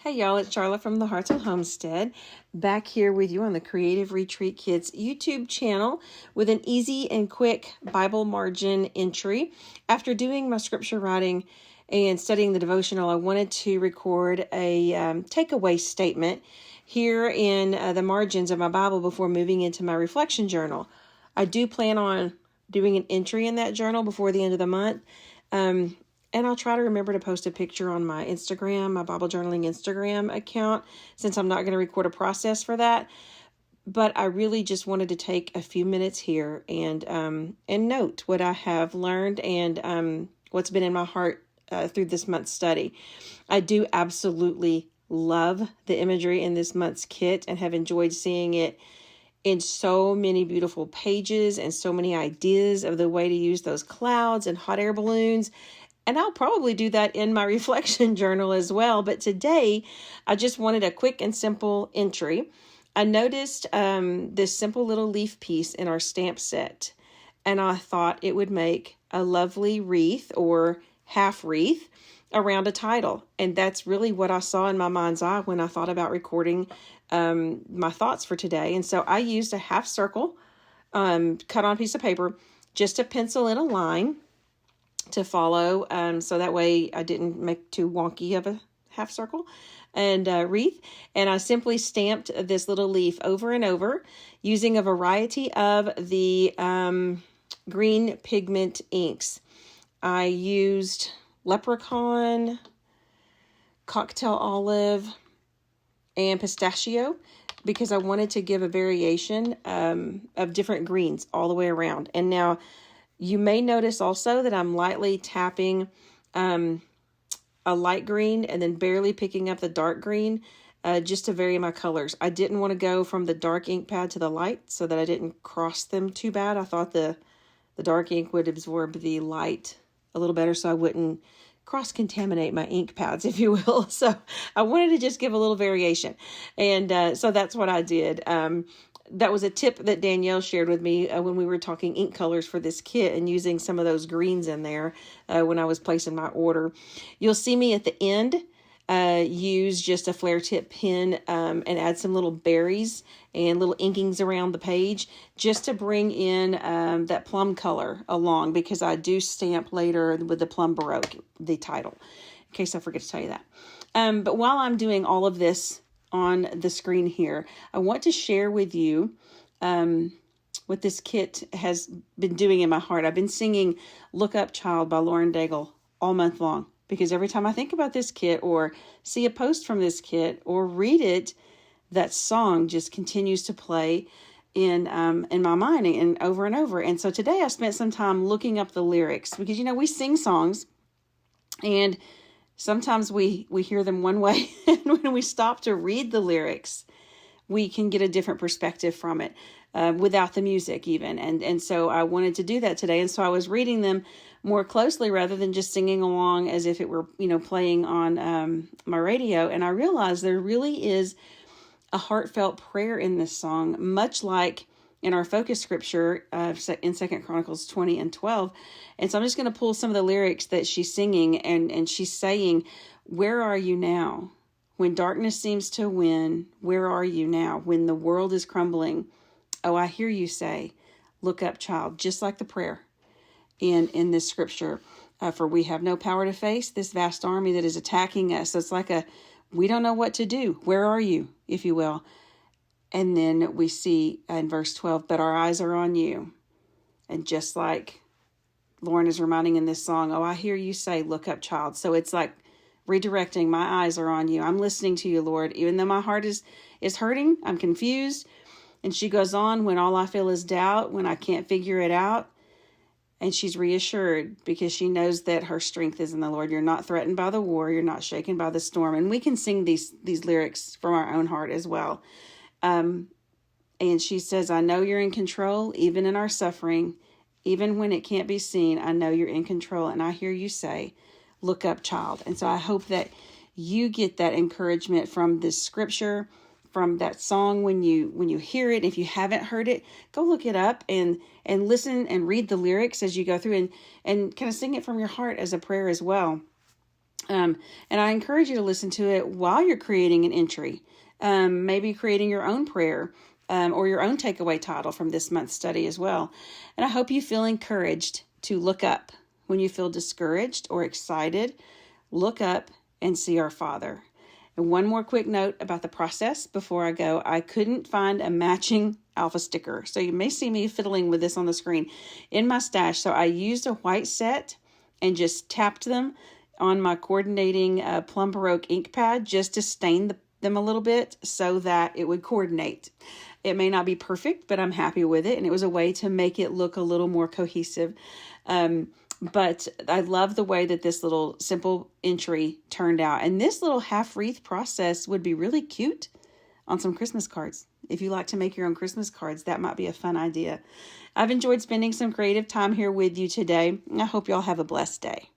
Hey y'all, it's Sharla from the Hearts of Homestead, back here with you on the Creative Retreat Kids YouTube channel with an easy and quick Bible margin entry. After doing my scripture writing and studying the devotional, I wanted to record a takeaway statement here in the margins of my Bible before moving into my reflection journal. I do plan on doing an entry in that journal before the end of the month. And I'll try to remember to post a picture on my Instagram, my Bible journaling Instagram account, since I'm not going to record a process for that. But I really just wanted to take a few minutes here and note what I have learned and what's been in my heart through this month's study. I do absolutely love the imagery in this month's kit and have enjoyed seeing it in so many beautiful pages and so many ideas of the way to use those clouds and hot air balloons. And I'll probably do that in my reflection journal as well. But today, I just wanted a quick and simple entry. I noticed this simple little leaf piece in our stamp set, and I thought it would make a lovely wreath or half wreath around a title. And that's really what I saw in my mind's eye when I thought about recording my thoughts for today. And so I used a half circle cut on a piece of paper just to pencil in a line to follow, so that way I didn't make too wonky of a half circle and wreath. And I simply stamped this little leaf over and over using a variety of the green pigment inks. I used Leprechaun, Cocktail Olive, and Pistachio because I wanted to give a variation of different greens all the way around. And now you may notice also that I'm lightly tapping a light green and then barely picking up the dark green just to vary my colors. I didn't want to go from the dark ink pad to the light so that I didn't cross them too bad. I thought the dark ink would absorb the light a little better so I wouldn't cross-contaminate my ink pads, if you will. So I wanted to just give a little variation. And so that's what I did. That was a tip that Danielle shared with me when we were talking ink colors for this kit and using some of those greens in there when I was placing my order. You'll see me at the end use just a flare tip pen and add some little berries and little inkings around the page just to bring in that plum color along, because I do stamp later with the Plum Baroque, the title, in case I forget to tell you that. But while I'm doing all of this on the screen here, I want to share with you what this kit has been doing in my heart. I've been singing Look Up Child by Lauren Daigle all month long, because every time I think about this kit or see a post from this kit or read it, that song just continues to play in my mind and over and over. And so today I spent some time looking up the lyrics because, we sing songs and sometimes we hear them one way, and when we stop to read the lyrics, we can get a different perspective from it without the music even. And so I wanted to do that today. And so I was reading them more closely rather than just singing along as if it were, playing on my radio. And I realized there really is a heartfelt prayer in this song, much like in our focus scripture in 2 Chronicles 20 and 12. And so I'm just going to pull some of the lyrics that she's singing, and she's saying, "Where are you now? When darkness seems to win, where are you now? When the world is crumbling, oh, I hear you say, look up, child," just like the prayer in this scripture. For we have no power to face this vast army that is attacking us. So it's like we don't know what to do. Where are you, if you will? And then we see in verse 12, but our eyes are on you. And just like Lauren is reminding in this song, oh, I hear you say, look up, child. So it's like redirecting, my eyes are on you. I'm listening to you, Lord. Even though my heart is hurting, I'm confused. And she goes on, when all I feel is doubt, when I can't figure it out. And she's reassured because she knows that her strength is in the Lord. You're not threatened by the war. You're not shaken by the storm. And we can sing these lyrics from our own heart as well. And she says, I know you're in control, even in our suffering, even when it can't be seen. I know you're in control. And I hear you say, look up, child. And so I hope that you get that encouragement from this scripture, from that song when you hear it. If you haven't heard it, go look it up and listen and read the lyrics as you go through and kind of sing it from your heart as a prayer as well. And I encourage you to listen to it while you're creating an entry, maybe creating your own prayer or your own takeaway title from this month's study as well. And I hope you feel encouraged to look up when you feel discouraged or excited. Look up and see our Father. And one more quick note about the process before I go. I couldn't find a matching alpha sticker, so you may see me fiddling with this on the screen in my stash. So I used a white set and just tapped them on my coordinating Plum Baroque ink pad just to stain them a little bit so that it would coordinate. It may not be perfect, but I'm happy with it, and it was a way to make it look a little more cohesive. But I love the way that this little simple entry turned out. And this little half wreath process would be really cute on some Christmas cards. If you like to make your own Christmas cards, that might be a fun idea. I've enjoyed spending some creative time here with you today. I hope y'all have a blessed day.